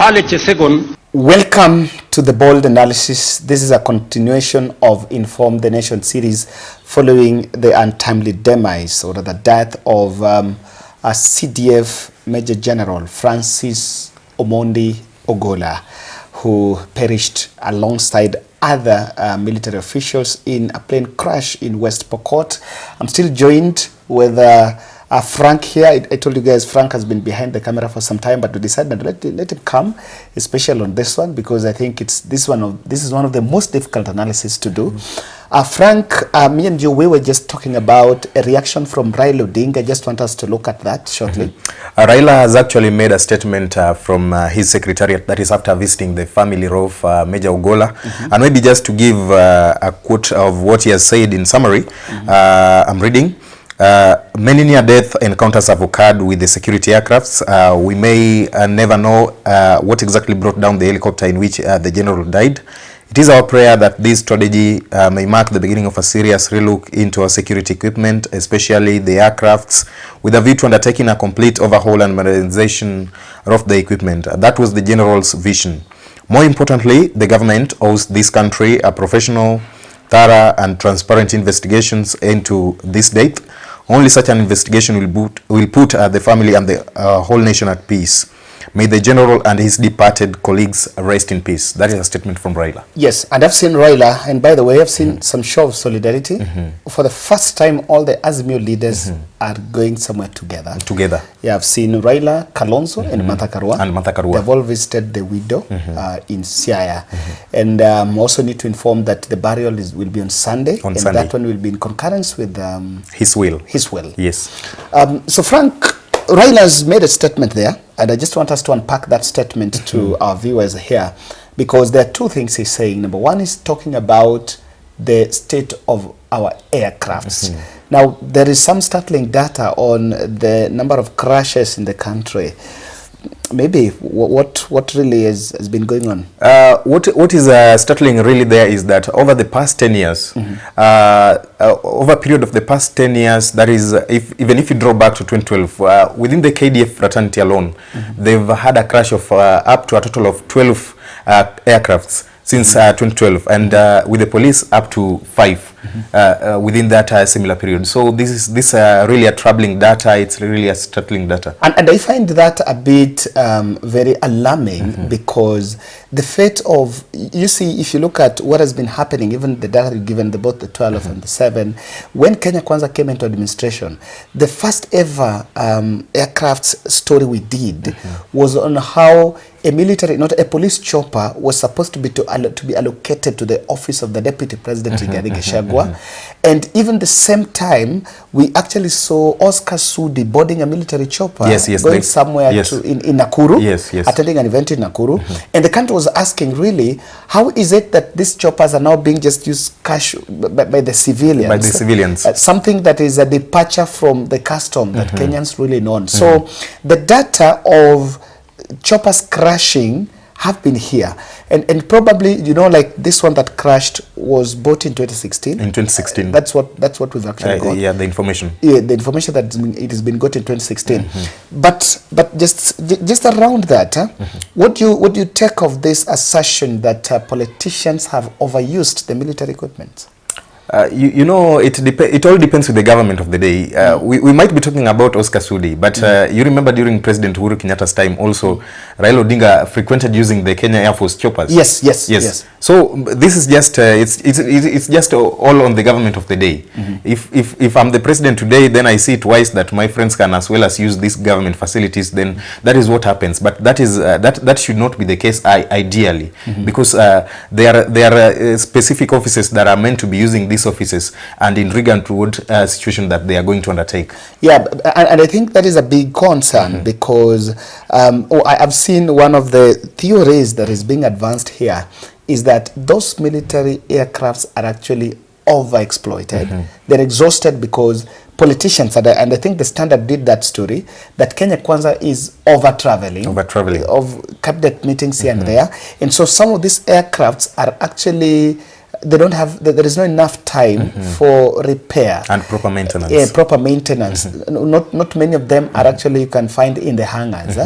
Welcome to the Bold Analysis. This is a continuation of Inform the Nation series following the untimely demise or the death of a CDF Major General Francis Omondi Ogolla, who perished alongside other military officials in a plane crash in West Pokot. I'm still joined with Frank here. I told you guys Frank has been behind the camera for some time, but we decided to let him come, especially on this one, because I think this is one of the most difficult analysis to do. Frank, me and you, we were just talking about a reaction from Raila Odinga. I just want us to look at that shortly. Raila has actually made a statement from his secretariat, that is after visiting the family of Major Ogolla. And maybe just to give a quote of what he has said in summary, I'm reading. Many near-death encounters have occurred with the security aircrafts. We may never know what exactly brought down the helicopter in which the general died. It is our prayer that this strategy may mark the beginning of a serious relook into our security equipment, especially the aircrafts, with a view to undertaking a complete overhaul and modernization of the equipment. That was the general's vision. More importantly, the government owes this country a professional, thorough and transparent investigations into this death. Only such an investigation will put the family and the whole nation at peace. May the general and his departed colleagues rest in peace. That is a statement from Raila. Yes, and I've seen Raila, and by the way, I've seen some show of solidarity. For the first time, all the Azimio leaders are going somewhere together. Yeah, I've seen Raila, Kalonzo, and Martha Karua. They've all visited the widow in Siaya. And also need to inform that the burial will be on Sunday. That one will be in concurrence with his will. Yes. So Frank, Raila's made a statement there, and I just want us to unpack that statement to our viewers here, because there are two things he's saying. Number one is talking about the state of our aircrafts. Now, there is some startling data on the number of crashes in the country. Maybe what really has been going on? What is startling really there is that over the past 10 years, over a period of the past 10 years, that is, even if you draw back to 2012, within the KDF fraternity alone, they've had a crash of up to a total of 12 aircrafts since 2012, and with the police up to 5 within that similar period. So this is really a troubling data. It's really a startling data, and I find that a bit very alarming, because the fate of, you see, if you look at what has been happening, even the data given both the 12 and the 7, when Kenya Kwanza came into administration, the first ever aircraft story we did was on how a military, not a police chopper, was supposed to be allocated to the office of the deputy president, Rigathi Gachagua. And even the same time, we actually saw Oscar Sudi boarding a military chopper, going somewhere in Nakuru, attending an event in Nakuru. And the country was asking, really, how is it that these choppers are now being just used cash by the civilians? Something that is a departure from the custom that Kenyans really know. So the data of choppers crashing have been here, and probably, you know, like this one that crashed was bought in 2016. In 2016, that's what we've actually got. Yeah, the information. Yeah, the information that it has been got in 2016. But just around that, what do you take of this assertion that politicians have overused the military equipment? You know, it all depends with the government of the day. We might be talking about Oscar Sudi, but you remember during President Uhuru Kenyatta's time also, Raila Odinga frequented using the Kenya Air Force choppers. Yes. So this is just it's just all on the government of the day. If I'm the president today, then I see it wise that my friends can as well as use these government facilities. Then that is what happens. But that is that should not be the case ideally, because there are specific offices that are meant to be using these offices, and in regard to what situation that they are going to undertake. Yeah, and I think that is a big concern, because I've seen one of the theories that is being advanced here is that those military aircrafts are actually overexploited. They're exhausted because politicians, and I think the Standard did that story, that Kenya Kwanza is over-traveling of cabinet meetings here and there. And so some of these aircrafts are actually they don't have, there is not enough time for repair and proper maintenance. Proper maintenance. Not many of them are actually you can find in the hangars,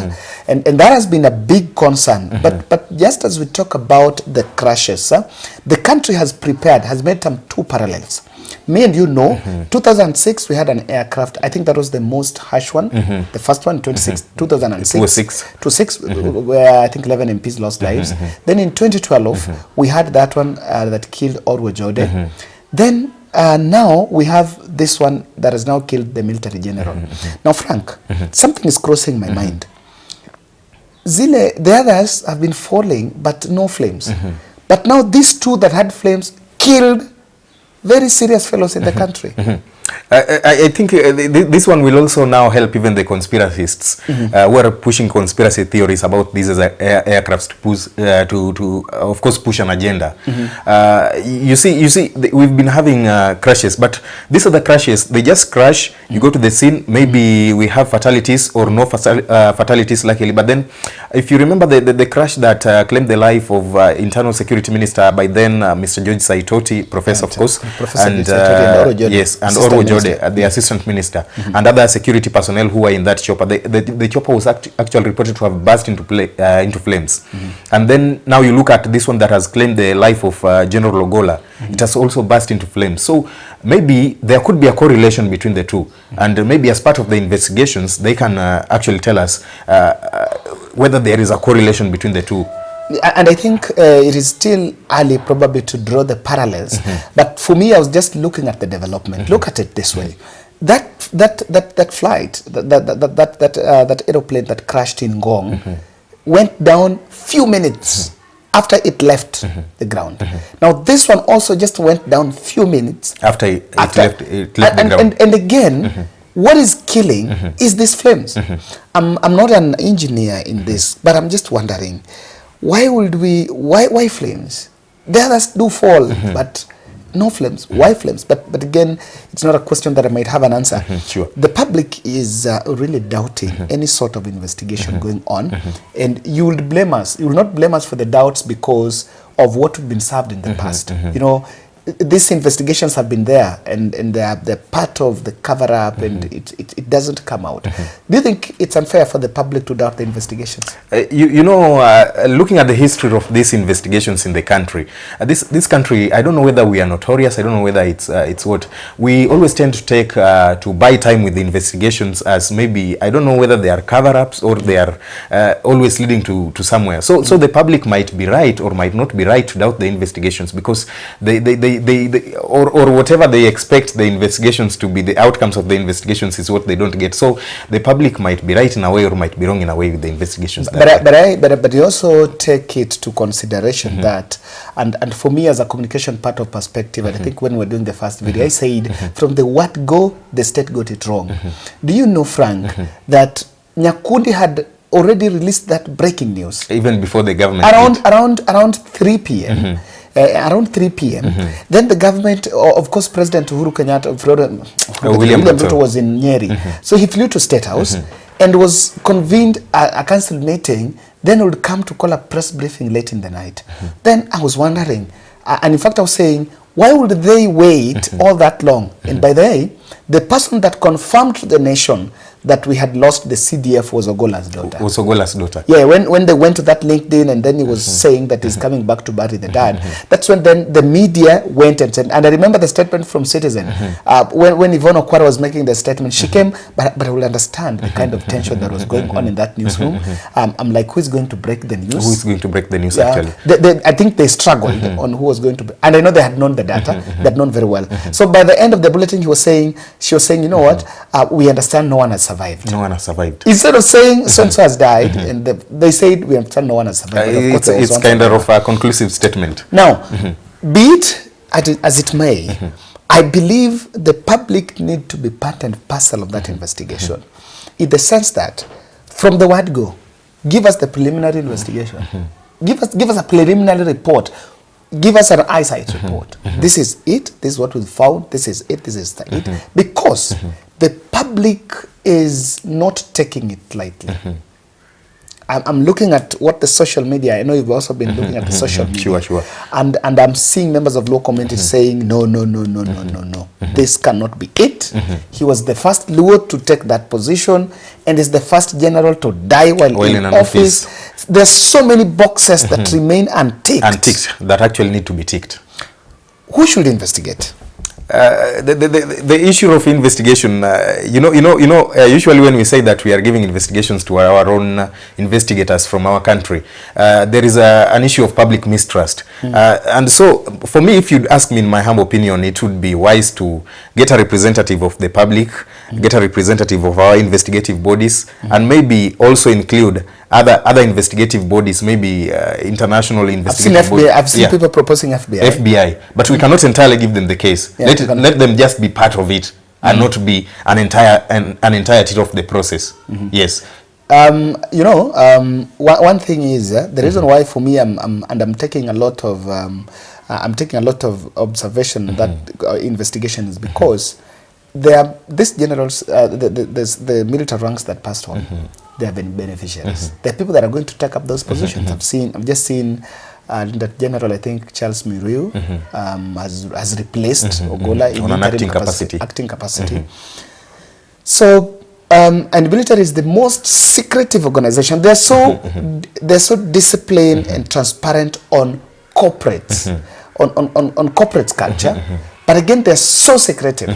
and that has been a big concern. But just as we talk about the crashes, the country has prepared, has made some two parallels. Me and you know, 2006 we had an aircraft. I think that was the most harsh one. The first one, 2006. 2006, where I think 11 MPs lost lives. Then in 2012, we had that one that killed Oduor. Then now we have this one that has now killed the military general. Now, Frank, something is crossing my mind. Zile, the others have been falling, but no flames. But now these two that had flames killed very serious fellows in the country. I think this one will also now help even the conspiracists who are pushing conspiracy theories about these as aircrafts to push, of course, push an agenda. You see, we've been having crashes, but these are the crashes. They just crash. You go to the scene. Maybe we have fatalities or no fatalities, luckily. But then, if you remember the crash that claimed the life of Internal Security Minister by then, Mr. George Saitoti, Professor, of course, and yes, and Oduor, the assistant minister, and other security personnel who were in that chopper. The chopper was actually reported to have burst into flames. And then now you look at this one that has claimed the life of Gen Ogolla. It has also burst into flames. So maybe there could be a correlation between the two. And maybe as part of the investigations, they can actually tell us whether there is a correlation between the two. And I think it is still early probably to draw the parallels. But for me, I was just looking at the development. Look at it this way. That flight, that aeroplane that crashed in Ngong went down few minutes after it left the ground. Now this one also just went down few minutes after it left the ground. And again, what is killing is these flames. I'm not an engineer in this, but I'm just wondering, why flames? The others do fall, but no flames. Why flames? But again, it's not a question that I might have an answer. Sure. The public is really doubting any sort of investigation going on, and you will blame us. You will not blame us for the doubts because of what we've been served in the past. You know, these investigations have been there, and they're part of the cover-up, and it doesn't come out. Do you think it's unfair for the public to doubt the investigations? You know, looking at the history of these investigations in the country, this country, I don't know whether we are notorious, I don't know whether it's what, we always tend to take, to buy time with the investigations as maybe, I don't know whether they are cover-ups or they are always leading to somewhere. So the public might be right or might not be right to doubt the investigations because or whatever they expect the investigations to be, the outcomes of the investigations is what they don't get. So the public might be right in a way or might be wrong in a way with the investigations. But you also take it to consideration that, and for me as a communication part of perspective, and I think when we're doing the first video, I said from the word go, the state got it wrong. Do you know, Frank, that Nyakundi had already released that breaking news even before the government around 3 p.m. Around 3 p.m. Then the government, of course, President Uhuru Kenyatta, William Ruto was in Nyeri. So he flew to State House and was convened a council meeting, then would come to call a press briefing late in the night. Then I was wondering, and in fact I was saying, why would they wait all that long? And by the way, the person that confirmed to the nation that we had lost the CDF was Ogolla's daughter. Was Ogolla's daughter. Yeah, when they went to that LinkedIn and then he was saying that he's coming back to bury the dad. That's when then the media went and said, and I remember the statement from Citizen. When Yvonne Okwara was making the statement, she came, but I will understand the kind of tension that was going on in that newsroom. I'm like, who is going to break the news? Who is going to break the news, actually? I think they struggled on who was going to, and I know they had known the data, they had known very well. So by the end of the bulletin, she was saying, you know what, we understand no one has survived. No one has survived. Instead of saying so-and-so has died, and they said we understand no one has survived. It's kind of a conclusive statement. Now, be it as it may, I believe the public need to be part and parcel of that investigation, in the sense that from the word go, give us the preliminary investigation, give us a preliminary report. Give us an eyesight report. This is it. This is what we found. This is it. This is it. Because the public is not taking it lightly. I'm looking at what the social media, I know you've also been looking at the social media. Sure. And I'm seeing members of local communities saying, no. This cannot be it. He was the first Luo to take that position and is the first general to die while in office. There's so many boxes that remain unticked. Unticked, that actually need to be ticked. Who should investigate? The issue of investigation, usually when we say that we are giving investigations to our own investigators from our country, there is an issue of public mistrust. And so, for me, if you'd ask me, in my humble opinion, it would be wise to get a representative of the public, get a representative of our investigative bodies, and maybe also include other investigative bodies, maybe international investigative bodies. I've seen people proposing FBI. But we cannot entirely give them the case. Let them just be part of it and not be an entirety of the process. Yes. One thing is the reason why for me I'm taking a lot of observation that investigation is because there are these generals, the military ranks that passed on. They have been beneficiaries. There are people that are going to take up those positions. I've just seen that general, I think Charles Muriu has replaced Ogolla in an acting capacity. So, and the military is the most secretive organization. They're so disciplined and transparent on corporates, on corporate culture. But again, they're so secretive.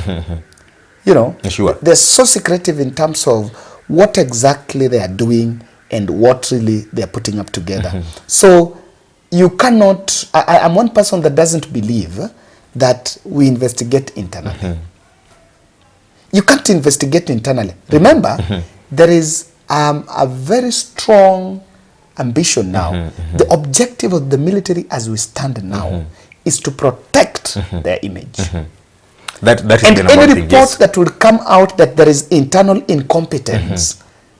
They're so secretive in terms of what exactly they are doing and what really they are putting up together. So you cannot, I'm one person that doesn't believe that we investigate internally. You can't investigate internally. Remember, there is a very strong ambition now. The objective of the military as we stand now is to protect their image. That is and any report that will come out that there is internal incompetence,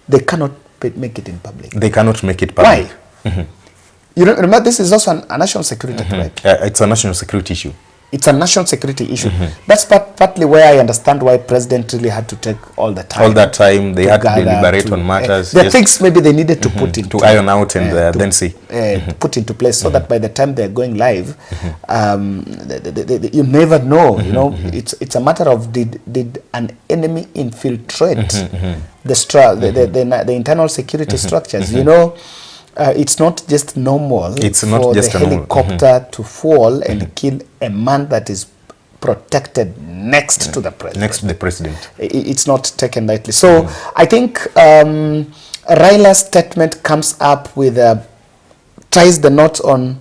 they cannot make it in public. They cannot make it public. Why? You remember, this is also a national security threat. It's a national security issue. It's a national security issue. That's partly where I understand why President really had to take all the time. All that time, they had to deliberate on matters. The things maybe they needed to put into... To iron out and then see. Put into place so that by the time they're going live, you never know. It's a matter of did an enemy infiltrate the internal security structures. It's not just normal for the helicopter to fall and kill a man that is protected next to the president. Next to the president. It's not taken lightly. So I think Raila's statement comes up with ties the knots on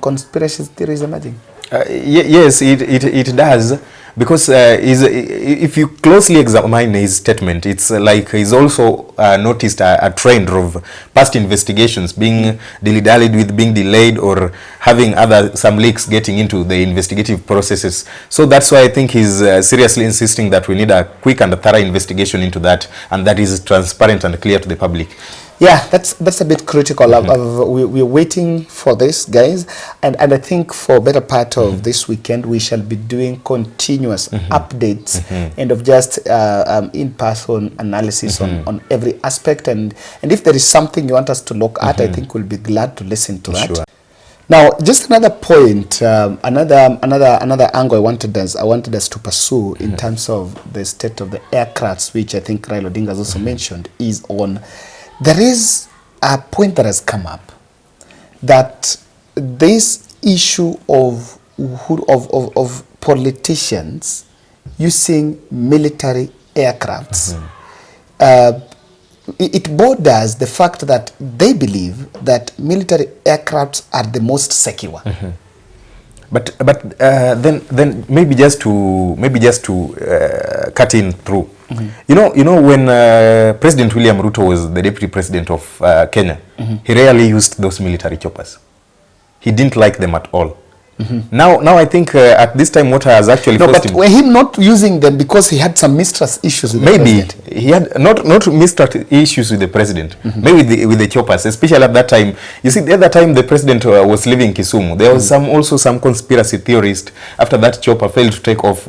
conspiracy theories emerging. Yes, it does. Because if you closely examine his statement, it's like he's also noticed a trend of past investigations being dilly-dallied with, being delayed, or having some leaks getting into the investigative processes. So that's why I think he's seriously insisting that we need a quick and a thorough investigation into that, and that is transparent and clear to the public. Yeah, that's a bit critical. We're waiting for this, guys, and I think for a better part of this weekend we shall be doing continuous updates and of just in-person analysis on every aspect, and if there is something you want us to look at, I think we'll be glad to listen to that. Sure. Now, just another point, another angle I wanted us to pursue in terms of the state of the aircrafts, which I think Raila Odinga has also mentioned, is on. There is a point that has come up that this issue of politicians using military aircrafts, it borders the fact that they believe that military aircrafts are the most secure. But then maybe just to cut in through. You know when President William Ruto was the deputy president of Kenya, he rarely used those military choppers. He didn't like them at all. Now I think at this time what has actually but were him not using them because he had some mistrust issues with the president? Maybe he had not mistrust issues with the president. Maybe with the choppers, especially at that time. You see, the other time the president was leaving Kisumu, there was also some conspiracy theorist after that chopper failed to take off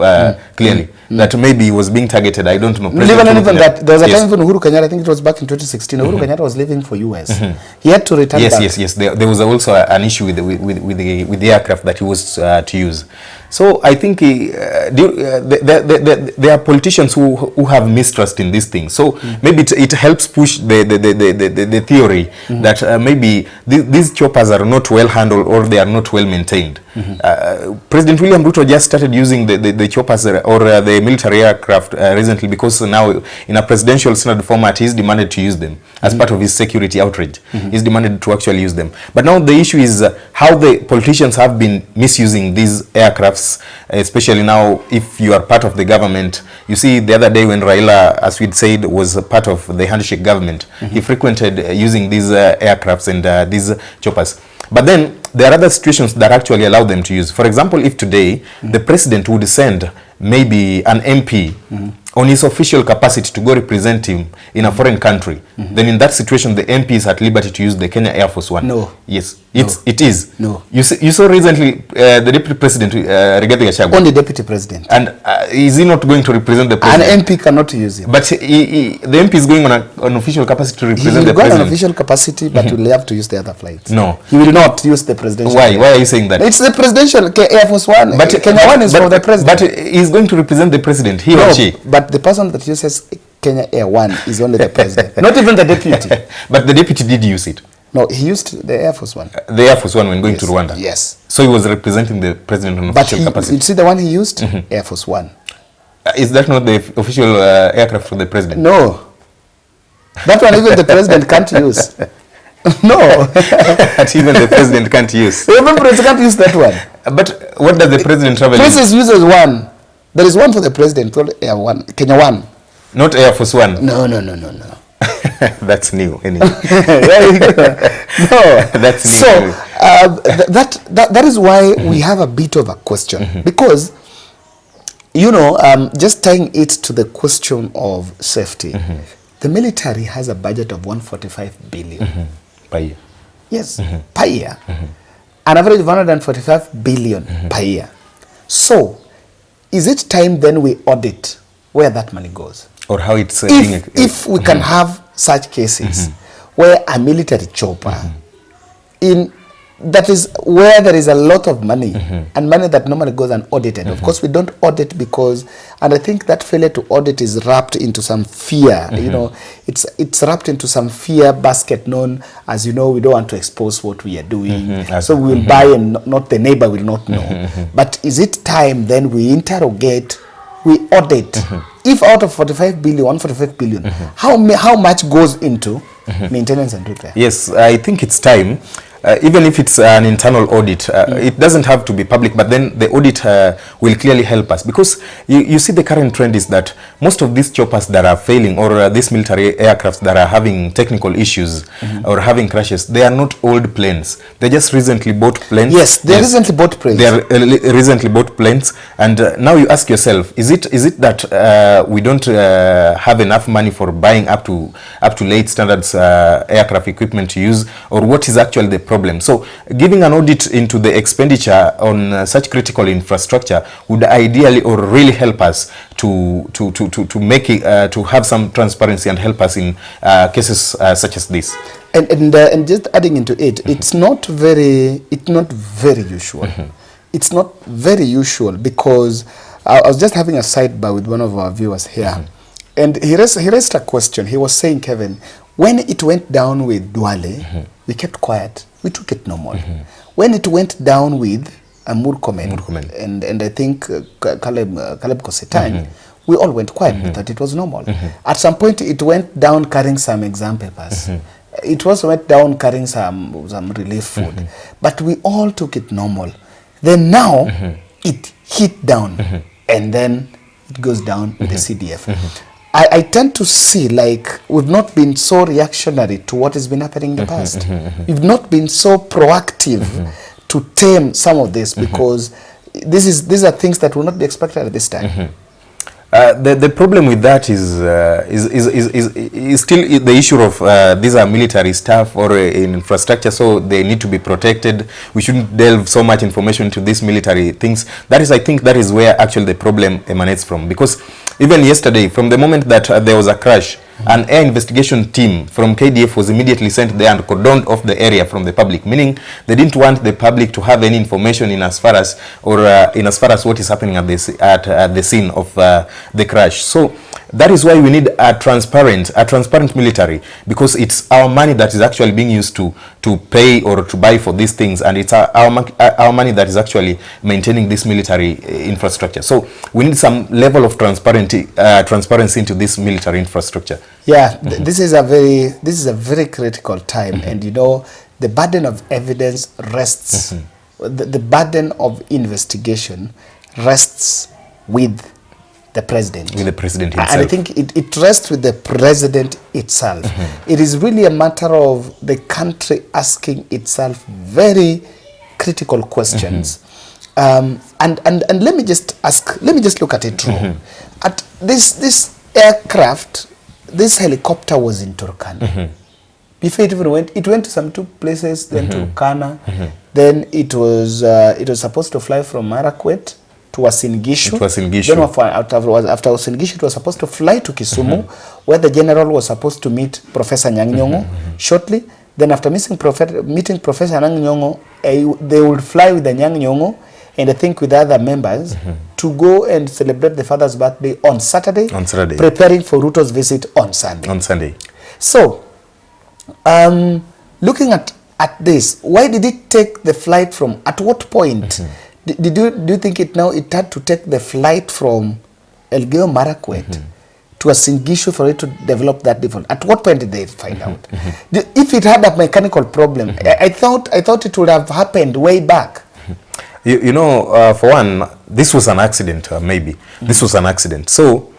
clearly. that maybe was being targeted. I don't know. Even that, there was a time when Uhuru Kenyatta, I think it was back in 2016, Uhuru Kenyatta was leaving for US. He had to return back. Yes. There was also an issue with the aircraft that he was to use. So I think there are politicians who have mistrust in these things. So maybe it helps push the theory that maybe these choppers are not well handled or they are not well maintained. President William Ruto just started using the choppers or the military aircraft recently, because now in a presidential standard format he's demanded to use them as part of his security outrage. He's demanded to actually use them. But now the issue is how the politicians have been misusing these aircrafts, especially now if you are part of the government. You see, the other day when Raila, as we'd said, was part of the handshake government, he frequented using these aircrafts and these choppers. But then there are other situations that actually allow them to use. For example, if today the president would send maybe an MP on his official capacity to go represent him in a foreign country, then in that situation the MP is at liberty to use the Kenya Air Force One. No. Yes, it is. No. You saw recently the deputy president, Rigathi Gachagua. Only deputy president. And is he not going to represent the president? An MP cannot use him. But the MP is going on an official capacity to represent the president. He will go on an official capacity, but will have to use the other flights. No. He will not use the presidential. Why? Why are you saying that? It's the presidential Air Force One. But Kenya One is for the president. But he's going to represent the president, he or she. But the person that uses Kenya Air One is only the president, not even the deputy. But the deputy did use it. No, he used the Air Force One. The Air Force One when going to Rwanda. Yes. So he was representing the president on official capacity. You see the one he used? Air Force One. Is that not the official aircraft for the president? No. That one even the president can't use. No. That even the president can't use. Even the president can't use that one. But what does the president travel in? President uses one. There is one for the president called Air One, Kenya One. Not Air Force One? No. That's new, anyway. No. That's new. So, that is why we have a bit of a question. Because, you know, just tying it to the question of safety, the military has a budget of 145 billion. Per year. Yes, per year. An average of 145 billion per year. So, is it time then we audit where that money goes? Or how it's if we can have such cases where a military chopper that is where there is a lot of money and money that normally goes unaudited. Of course, we don't audit because, and I think that failure to audit is wrapped into some fear. You know, it's wrapped into some fear basket known as, you know, we don't want to expose what we are doing. So we will buy and not the neighbor will not know. But is it time then we interrogate, we audit? If out of 145 billion, how much goes into maintenance and repair? Yes, I think it's time. Even if it's an internal audit, it doesn't have to be public, but then the audit will clearly help us, because you see the current trend is that most of these choppers that are failing, or these military aircrafts that are having technical issues or having crashes, they are not old planes. They're just recently bought planes. Yes, they're recently bought planes. They are recently bought planes, and now you ask yourself, is it that we don't have enough money for buying up to late standards aircraft equipment to use, or what is actually the problem? So giving an audit into the expenditure on such critical infrastructure would ideally or really help us to make it to have some transparency and help us in cases such as this. And just adding into it, it's not very usual. It's not very usual because I was just having a sidebar with one of our viewers here, and he raised a question. He was saying, Kevin, when it went down with Duale, we kept quiet. We took it normal. When it went down with Murkomen and I think Caleb Kosetan, we all went quiet. We thought it was normal. At some point, it went down carrying some exam papers. It also went down carrying some relief food. But we all took it normal. Then now, it hit down. And then it goes down with the CDF. I tend to see like we've not been so reactionary to what has been happening in the past. We've not been so proactive to tame some of this, because these are things that will not be expected at this time. The problem with that is still the issue of these are military staff or infrastructure, so they need to be protected. We shouldn't delve so much information into these military things. That is, I think, that is where actually the problem emanates from. Because even yesterday, from the moment that there was a crash, an air investigation team from KDF was immediately sent there and cordoned off the area from the public, meaning they didn't want the public to have any information in as far as what is happening at the scene of the crash. So that is why we need a transparent military, because it's our money that is actually being used to pay or to buy for these things, and it's our money that is actually maintaining this military infrastructure. So we need some level of transparency into this military infrastructure. Yeah, this is a very critical time, and you know, the burden of evidence rests, the burden of investigation rests with the president. With the president himself. And I think it rests with the president itself. It is really a matter of the country asking itself very critical questions. And let me just look at it through. At this aircraft, this helicopter was in Turkana. Before it even went to some 2 places, then Turkana. Then it was supposed to fly from Marakwet to Uasin Gishu. Then after Uasin Gishu, it was supposed to fly to Kisumu, where the general was supposed to meet Professor Nyang'nyong'o shortly. Then after meeting Professor Nyang'nyong'o, they would fly with the Nyang'nyong'o, and I think with other members, to go and celebrate the father's birthday on Saturday. Preparing for Ruto's visit on Sunday. So, looking at this, why did it take the flight from, at what point? Do you think it had to take the flight from Elgeyo Marakwet to Uasin Gishu for it to develop that different? At what point did they find out? If it had a mechanical problem, I thought it would have happened way back. You know, for one, this was an accident, maybe. This was an accident. So,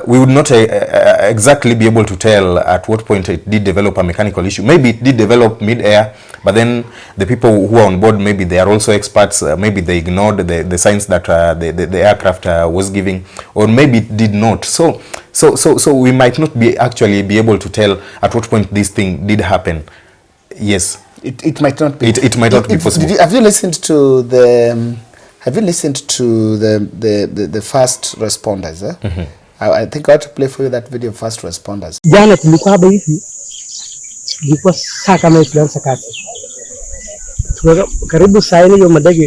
we would not exactly be able to tell at what point it did develop a mechanical issue. Maybe it did develop mid-air, but then the people who are on board, maybe they are also experts. Maybe they ignored the signs that the aircraft was giving, or maybe it did not. So we might not be able to tell at what point this thing did happen. Yes. It might not be. It might not be possible. Have you listened to the first responders? I think I ought to play for you that video of first responders. Jana tulikuwa hapa hivi, tulikuwa saa kama tulianza kazi. Karibu saa ile hiyo madege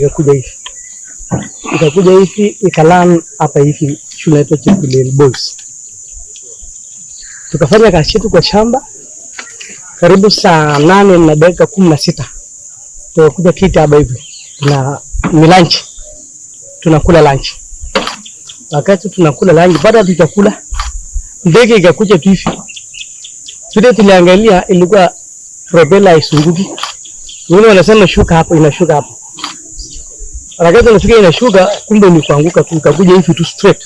ikakuja hivi ikalan hapa hivi shule yetu Chipilel Boys. Tukafanya kazi yetu kwa shamba. Karibu saa 8:16 tukakuja kiti hapa hivi. Ni lunch. Tunakula lunch. Wakati tunakula lunch, baada ya tutakula, ndege ikakuja tu hivi. Vile tuliangalia ilikuwa propeller isunguki. Wengine wanasema shuka hapo, inashuka hapo. Wakati tunafika inashuka, kumbe ni kuanguka tu, ikakuja hivi tu straight.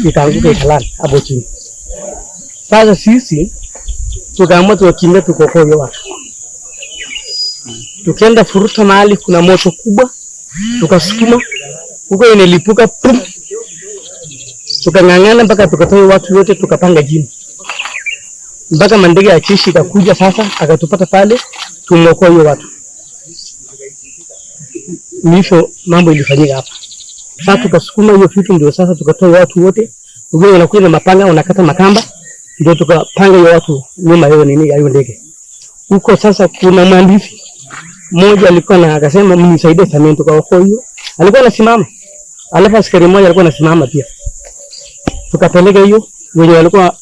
Ikaanguka ikalala hapo chini. Sasa sisi tukaamua tukimbia tukokoe watu. Tukaenda furuta mahali kuna moto kubwa, tukasukuma, huko inalipuka pum. Tukang'ang'ana mpaka tukatoa watu wote tukapanga jini. Mpaka mandege ya jeshi ikakuja sasa akatupata pale tumokoa hiyo watu. Nisho mambo ilifanyika hapa. Sasa tukasukuma hiyo vitu ndio sasa tukatoa watu wote. Wengine wanakuja na mapanga wanakata makamba ndio tukapanga hiyo watu nyuma hiyo hiyo ndege. Huko sasa kuna mwandishi mmoja alikuwa na akasema mnisaidie sana tukaokoa hiyo. Alikuwa anasimama. Alafu askari mmoja alikuwa anasimama pia. Tukapeleka hiyo wenye walikuwa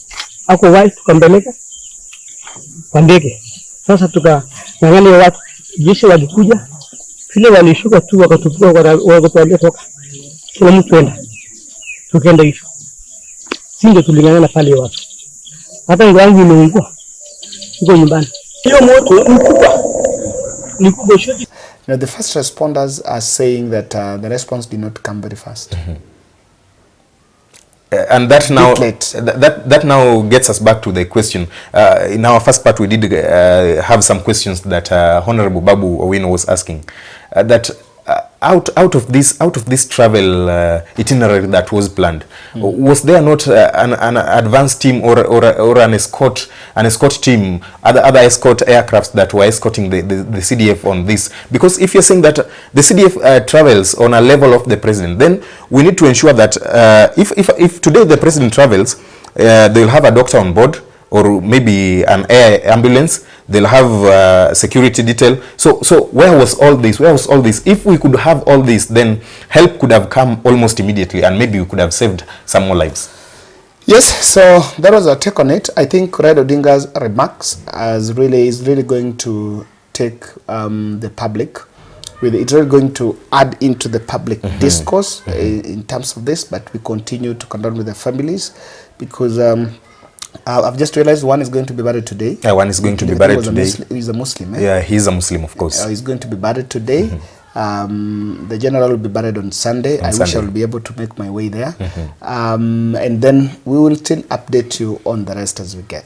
ako wife tukampeleka kwa ndege. Sasa tukang'ang'ania watu jeshi walikuja vile walishuka tu wakatupua wakatuambia toka kila mtu enda. Tukaenda hivyo. Singe tuling'ang'ana pale watu. Hata nguo yangu imeungua. Niko nyumbani. Hiyo moto mkubwa shoti. Now the first responders are saying that the response did not come very fast. And that now gets us back to the question. In our first part, we did have some questions that Honorable Babu Owino was asking. out of this travel itinerary that was planned, was there not an advanced team or an escort team, other escort aircrafts that were escorting the CDF on this? Because if you're saying that the CDF travels on a level of the president, then we need to ensure that if today the president travels, they'll have a doctor on board, or maybe an air ambulance. They'll have security detail. So where was all this? If we could have all this, then help could have come almost immediately, and maybe we could have saved some more lives. Yes, so that was our take on it. I think Raila Odinga's remarks is really going to take the public with it. It's really going to add into the public discourse in terms of this, but we continue to condole with the families, because I've just realized one is going to be buried today. Yeah, one is going to be buried today. He's a Muslim. Eh? Yeah, he's a Muslim, of course. He's going to be buried today. The general will be buried on Sunday. I wish I will be able to make my way there. And then we will still update you on the rest as we get.